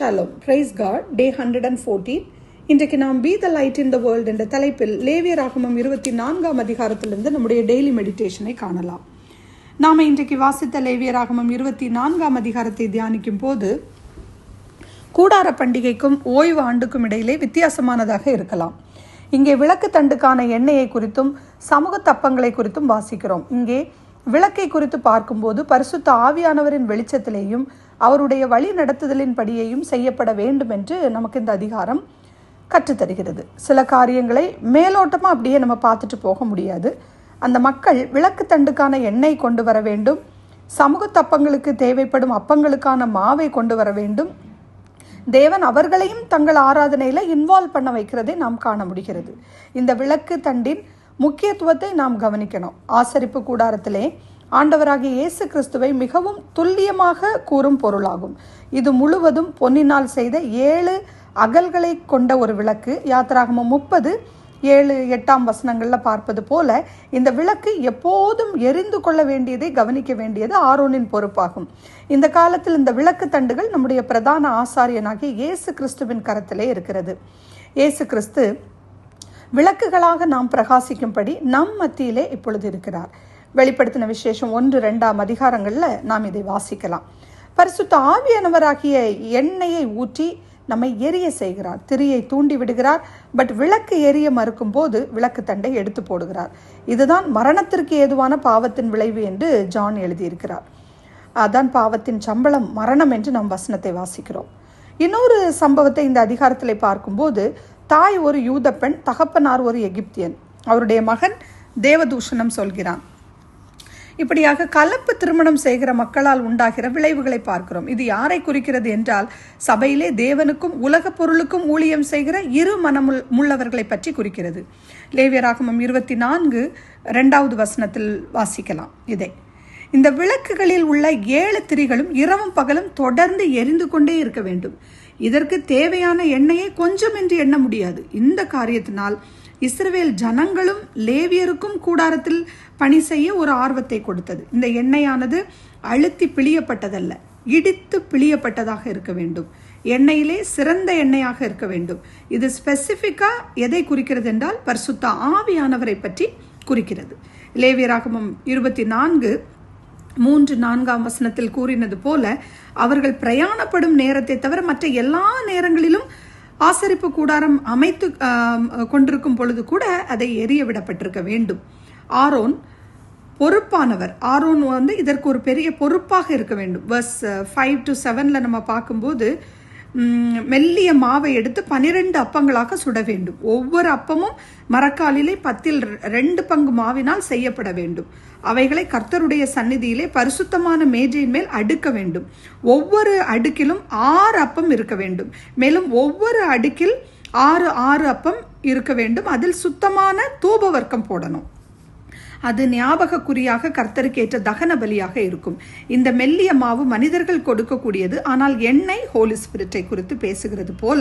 Shalom, price God. டே 114. இன்றைக்கு நாம் be the light in the world என்ற தலைப்பில் லேவியராகமம் 24ஆம் அதிகாரத்திலிருந்து நம்முடைய டெய்லி மெடிடேஷனை காணலாம். நாம் இன்றைக்கு வாசித்த லேவியராகமம் 24ஆம் அதிகாரத்தை தியானிக்கும் போது கூடார பண்டிகைக்கும் ஓய்வு ஆண்டுக்கும் இடையிலே வித்தியாசமானதாக இருக்கலாம். இங்கே விளக்கு தண்டுக்கான எண்ணெயை குறித்தும் சமூக தப்பங்களை குறித்தும் வாசிக்கிறோம். இங்கே விளக்கை குறித்து பார்க்கும்போது பரிசுத்த ஆவியானவரின் வெளிச்சத்திலேயும் அவருடைய வழி நடத்துதலின் படியையும் செய்யப்பட வேண்டும் என்று நமக்கு இந்த அதிகாரம் கற்றுத்தருகிறது. சில காரியங்களை மேலோட்டமாக அப்படியே நம்ம பார்த்துட்டு போக முடியாது. அந்த மக்கள் விளக்கு தண்டுக்கான எண்ணெய் கொண்டு வர வேண்டும், சமூக தப்பங்களுக்கு தேவைப்படும் அப்பங்களுக்கான மாவை கொண்டு வர வேண்டும். தேவன் அவர்களையும் தங்கள் ஆராதனையில் இன்வால்வ் பண்ண வைக்கிறதை நாம் காண முடிகிறது. இந்த விளக்கு தண்டின் முக்கியத்துவத்தை நாம் கவனிக்கணும். ஆசரிப்பு கூடாரத்திலே ஆண்டவராகிய இயேசு கிறிஸ்துவை மிகவும் துல்லியமாக கூறும் பொருளாகும். இது முழுவதும் பொன்னினால் செய்த 7 அகல்களை கொண்ட ஒரு விளக்கு. யாத்திராகமம் 30:7-8 பார்ப்பது போல இந்த விளக்கு எப்போதும் எரிந்து கொள்ள வேண்டியதை கவனிக்க வேண்டியது ஆரோனின் பொறுப்பாகும். இந்த காலத்தில் இந்த விளக்கு தண்டுகள் நம்முடைய பிரதான ஆசாரியனாகிய இயேசு கிறிஸ்துவின் கரத்திலே இருக்கிறது. இயேசு கிறிஸ்து விளக்குகளாக நாம் பிரகாசிக்கும்படி நம் மத்தியிலே இப்பொழுது இருக்கிறார். வெளிப்படுத்தின விசேஷம் 1-2 அதிகாரங்களில் நாம் இதை வாசிக்கலாம். பரிசுத்த ஆவியானவராகிய எண்ணெயை ஊற்றி நம்மை எரிய செய்கிறார், திரியை தூண்டி விடுகிறார். பட் விளக்கு எரிய மறுக்கும் போது விளக்கு தண்டை எடுத்து போடுகிறார். இதுதான் மரணத்திற்கு ஏதுவான பாவத்தின் விளைவு என்று ஜான் எழுதியிருக்கிறார். அதான் பாவத்தின் சம்பளம் மரணம் என்று நாம் வசனத்தை வாசிக்கிறோம். இன்னொரு சம்பவத்தை இந்த அதிகாரத்தில் பார்க்கும்போது தாய் ஒரு யூத பெண், தகப்பனார் ஒரு எகிப்தியன். அவருடைய மகன் தேவதூஷணம் சொல்கிறான். இப்படியாக கலப்பு திருமணம் செய்கிற மக்களால் உண்டாகிற விளைவுகளை பார்க்கிறோம். இது யாரை குறிக்கிறது என்றால் சபையிலே தேவனுக்கும் உலக பொருளுக்கும் ஊழியம் செய்கிற இரு மனமுள்ளவர்களை பற்றி குறிக்கிறது. லேவியராகமம் 24:2 வாசிக்கலாம் இதை. இந்த விளக்குகளில் உள்ள 7 திரிகளும் இரவும் பகலும் தொடர்ந்து எரிந்து கொண்டே இருக்க வேண்டும். இதற்கு தேவையான எண்ணெயை கொஞ்சம் என்று எண்ண முடியாது. இந்த காரியத்தினால் இஸ்ரவேல் ஜனங்களும் லேவியருக்கும் கூடாரத்தில் பணி செய்ய ஒரு ஆர்வத்தை கொடுத்தது. இந்த எண்ணெயானது அழுத்தி பிழியப்பட்டதல்ல, இடித்து பிழியப்பட்டதாக இருக்க வேண்டும். எண்ணெயிலே சிறந்த எண்ணெயாக இருக்க வேண்டும். இது ஸ்பெசிஃபிக்கா எதை குறிக்கிறது என்றால் பரிசுத்த ஆவியானவரை பற்றி குறிக்கிறது. லேவியராகமம் 24:3-4 கூறினது போல அவர்கள் பிரயாணப்படும் நேரத்தை தவிர மற்ற எல்லா நேரங்களிலும் ஆசரிப்பு கூடாரம் அமைத்து கொண்டிருக்கும் பொழுது கூட அதை எரிய விடப்பட்டிருக்க வேண்டும். ஆரோன் பொறுப்பானவர். ஆரோன் இதற்கு ஒரு பெரிய பொறுப்பாக இருக்க வேண்டும். verse 5-7 நம்ம பார்க்கும்போது மெல்லிய மாவை எடுத்து 12 அப்பங்களாக சுட வேண்டும். ஒவ்வொரு அப்பமும் மரக்காலிலே 10 பங்கு மாவினால் செய்யப்பட வேண்டும். அவைகளை கர்த்தருடைய சந்நிதியிலே பரிசுத்தமான மேஜையின் மேல் அடுக்க வேண்டும். ஒவ்வொரு அடுக்கிலும் 6 அப்பம் இருக்க வேண்டும். மேலும் ஒவ்வொரு அடுக்கில் 6 அப்பம் இருக்க வேண்டும். அதில் சுத்தமான தூப வர்க்கம் போடணும். அது ஞாபக குறியாக கர்த்தருக்கு ஏற்ற தகன பலியாக இருக்கும். இந்த மெல்லிய மாவு மனிதர்கள் கொடுக்கக்கூடியது. ஆனால் எண்ணெய் ஹோலி ஸ்பிரிட்டை குறித்து பேசுகிறது போல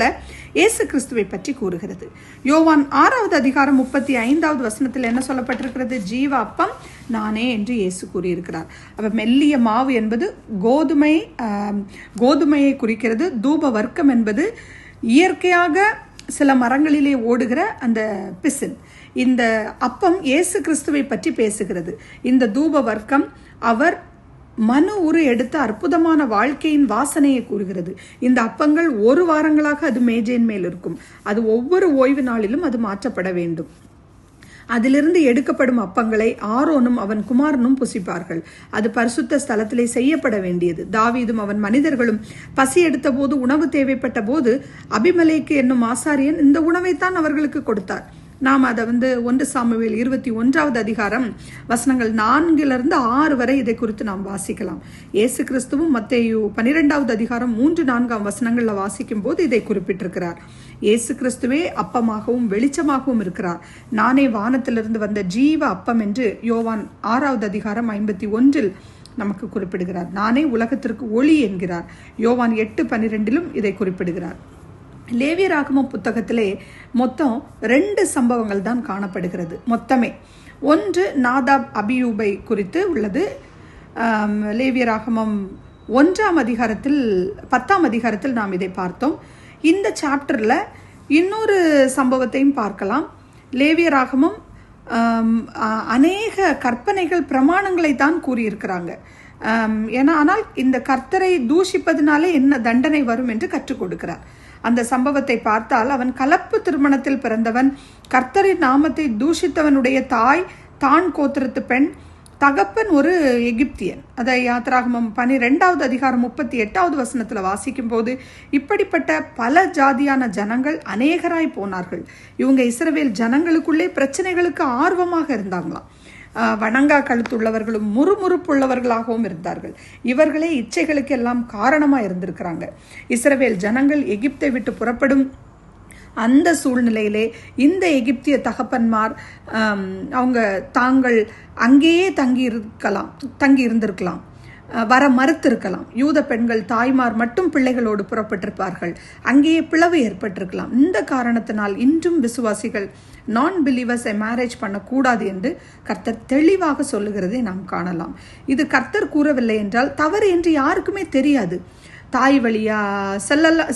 இயேசு கிறிஸ்துவை பற்றி கூறுகிறது. யோவான் 6:35 என்ன சொல்லப்பட்டிருக்கிறது? ஜீவ அப்பம் நானே என்று இயேசு கூறியிருக்கிறார். அப்ப மெல்லிய மாவு என்பது கோதுமையை குறிக்கிறது. தூப வர்க்கம் என்பது இயற்கையாக சில மரங்களிலே ஓடுகிற அந்த பிசின். இந்த அப்பம் இயேசு கிறிஸ்துவை பற்றி பேசுகிறது. இந்த தூப வர்க்கம் அவர் மனு உரு எடுத்த அற்புதமான வாழ்க்கையின் வாசனையை கூறுகிறது. இந்த அப்பங்கள் 1 வாரங்களாக அது மேஜையின் மேல் இருக்கும். அது ஒவ்வொரு ஓய்வு நாளிலும் அது மாற்றப்பட வேண்டும். அதிலிருந்து எடுக்கப்படும் அப்பங்களை ஆரோனும் அவன் குமாரனும் புசிப்பார்கள். அது பரிசுத்த ஸ்தலத்திலே செய்யப்பட வேண்டியது. தாவீதும் அவன் மனிதர்களும் பசி எடுத்த போது உணவு தேவைப்பட்ட போது அபிமெலேக்கு என்னும் ஆசாரியன் இந்த உணவைத்தான் அவர்களுக்கு கொடுத்தார். நாம் அதை 1 சாமுவேல் 21 வசனங்கள் 4-6 வரை இதை குறித்து நாம் வாசிக்கலாம். இயேசு கிறிஸ்துவும் மத்தேயு 12 3-4 வாசிக்கும் போது இதை குறிப்பிட்டிருக்கிறார். இயேசு கிறிஸ்துவே அப்பமாகவும் வெளிச்சமாகவும் இருக்கிறார். நானே வானத்திலிருந்து வந்த ஜீவ அப்பம் என்று யோவான் 6:51 நமக்கு குறிப்பிடுகிறார். நானே உலகத்திற்கு ஒளி என்கிறார். யோவான் 8:12 இதை குறிப்பிடுகிறார். லேவியராகமம் புத்தகத்திலே மொத்தம் 2 சம்பவங்கள் தான் காணப்படுகிறது. மொத்தமே ஒன்று நாதாப் அபியூபை குறித்து உள்ளது. லேவியராகமம் 10ஆம் அதிகாரத்தில் நாம் இதை பார்த்தோம். இந்த சாப்டரில் இன்னொரு சம்பவத்தையும் பார்க்கலாம். லேவியராகமும் அநேக கற்பனைகள் பிரமாணங்களை தான் கூறியிருக்கிறாங்க. ஆனால் இந்த கர்த்தரை தூஷிப்பதனாலே என்ன தண்டனை வரும் என்று கற்றுக் கொடுக்கிறார். அந்த சம்பவத்தை பார்த்தால், அவன் கலப்பு திருமணத்தில் பிறந்தவன், கர்த்தரின் நாமத்தை தூஷித்தவனுடைய தாய் தான் கோத்திரத்து பெண், தகப்பன் ஒரு எகிப்தியன். அதை யாத்திராகமம் 12வது அதிகாரம் 38வது வசனத்தில் வாசிக்கும் போது, இப்படிப்பட்ட பல ஜாதியான ஜனங்கள் அநேகராய் போனார்கள். இவங்க இஸ்ரவேல் ஜனங்களுக்குள்ளே பிரச்சனைகளுக்கு ஆர்வமாக இருந்தாங்களாம். வணங்கா கழுத்துள்ளவர்களும் முறுமுறுப்புள்ளவர்களாகவும் இருந்தார்கள். இவர்களே இச்சைகளுக்கு எல்லாம் காரணமாக இருந்திருக்கிறாங்க. இஸ்ரவேல் ஜனங்கள் எகிப்தை விட்டு புறப்படும் அந்த சூழ்நிலையிலே இந்த எகிப்திய தகப்பன்மார் அவங்க தாங்கள் அங்கேயே தங்கி இருந்திருக்கலாம், வர மறுத்திருக்கலாம். யூத பெண்கள் தாய்மார் மட்டும் பிள்ளைகளோடு புறப்பட்டிருப்பார்கள். அங்கேயே பிளவு ஏற்பட்டிருக்கலாம். இந்த காரணத்தினால் இன்றும் விசுவாசிகள் நான் பிலீவர்ஸை மேரேஜ் பண்ணக்கூடாது என்று கர்த்தர் தெளிவாக சொல்லுகிறதை நாம் காணலாம். இது கர்த்தர் கூறவில்லை என்றால் தவறு என்று யாருக்குமே தெரியாது. தாய் வழியா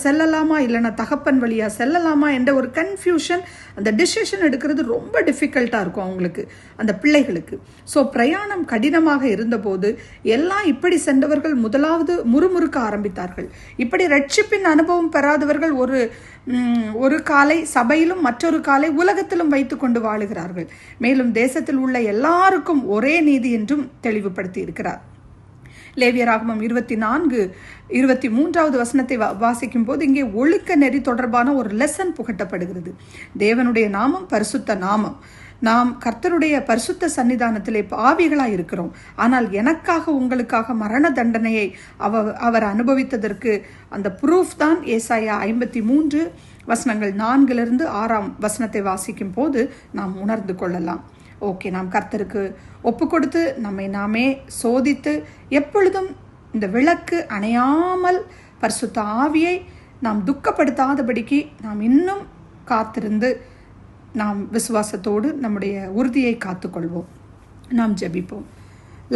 செல்லலாமா இல்லைனா தகப்பன் வழியா செல்லலாமா என்ற ஒரு கன்ஃபியூஷன், அந்த டிசிஷன் எடுக்கிறது ரொம்ப டிஃபிகல்ட்டாக இருக்கும் அவங்களுக்கு, அந்த பிள்ளைகளுக்கு. ஸோ பிரயாணம் கடினமாக இருந்தபோது எல்லாம் இப்படி சென்றவர்கள் முதலாவது முறுமுறுக்க ஆரம்பித்தார்கள். இப்படி ரட்சிப்பின் அனுபவம் பெறாதவர்கள் ஒரு காலை சபையிலும் மற்றொரு காலை உலகத்திலும் வைத்து கொண்டு வாழுகிறார்கள். மேலும் தேசத்தில் உள்ள எல்லாருக்கும் ஒரே நீதி என்றும் தெளிவுபடுத்தி இருக்கிறார். லேவியராகமம் 24-23வது வசனத்தை வாசிக்கும் போது இங்கே ஒழுக்க நெறி தொடர்பான ஒரு லெசன் புகட்டப்படுகிறது. தேவனுடைய நாமம் பரிசுத்த நாமம். நாம் கர்த்தருடைய பரிசுத்த சன்னிதானத்திலே பாவிகளாய் இருக்கிறோம். ஆனால் எனக்காக உங்களுக்காக மரண தண்டனையை அவர் அனுபவித்ததற்கு அந்த ப்ரூஃப் தான் ஏசாயா 53 வசனங்கள் 4லிருந்து 6ஆம் வசனத்தை வாசிக்கும் போது நாம் உணர்ந்து கொள்ளலாம். ஓகே, நாம் கர்த்தருக்கு ஒப்பு கொடுத்து நம்மை நாமே சோதித்து எப்பொழுதும் இந்த விளக்கு அணையாமல் பரிசுத்த ஆவியை நாம் துக்கப்படுத்தாதபடிக்கு நாம் இன்னும் காத்திருந்து நாம் விசுவாசத்தோடு நம்முடைய உறுதியை காத்துக்கொள்வோம். நாம் ஜெபிப்போம்.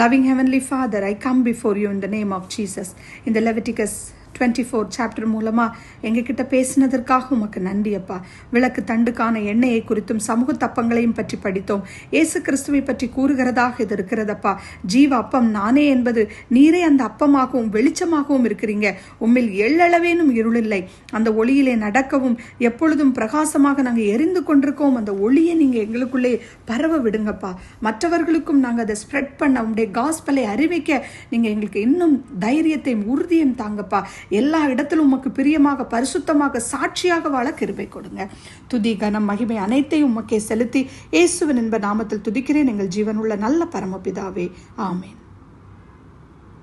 Loving Heavenly Father, I come before you in the name of Jesus. In the Leviticus 24 chapter மூலமாக எங்ககிட்ட பேசினதற்காக உமக்கு நன்றி அப்பா. விளக்கு தண்டுக்கான எண்ணெயை குறித்தும் சமூக தப்பங்களையும் பற்றி படித்தோம். இயேசு கிறிஸ்துவை பற்றி கூறுகிறதாக இது இருக்கிறதப்பா. ஜீவ அப்பம் நானே என்பது நீரே அந்த அப்பமாகவும் வெளிச்சமாகவும் இருக்கிறீங்க. உம்மில் எள்ளளவேனும் இருளில்லை. அந்த ஒளியிலே நடக்கவும் எப்பொழுதும் பிரகாசமாக நாங்கள் எரிந்து கொண்டிருக்கோம். அந்த ஒளியை நீங்கள் எங்களுக்குள்ளே பரவ விடுங்கப்பா. மற்றவர்களுக்கும் நாங்கள் அதை ஸ்ப்ரெட் பண்ண உங்களுடைய காஸ்பலை அறிவிக்க நீங்கள் எங்களுக்கு இன்னும் தைரியத்தையும் உறுதியும் தாங்கப்பா. எல்லா இடத்திலும் உமக்கு பிரியமாக பரிசுத்தமாக சாட்சியாக வாழ கிருபை கொடுங்க. துதி கனம் மகிமை அனைத்தையும் உமக்கே செலுத்தி இயேசுவின் என்ப நாமத்தில் துதிக்கிறேன் எங்கள் ஜீவனுள்ள நல்ல பரமபிதாவே. ஆமேன்.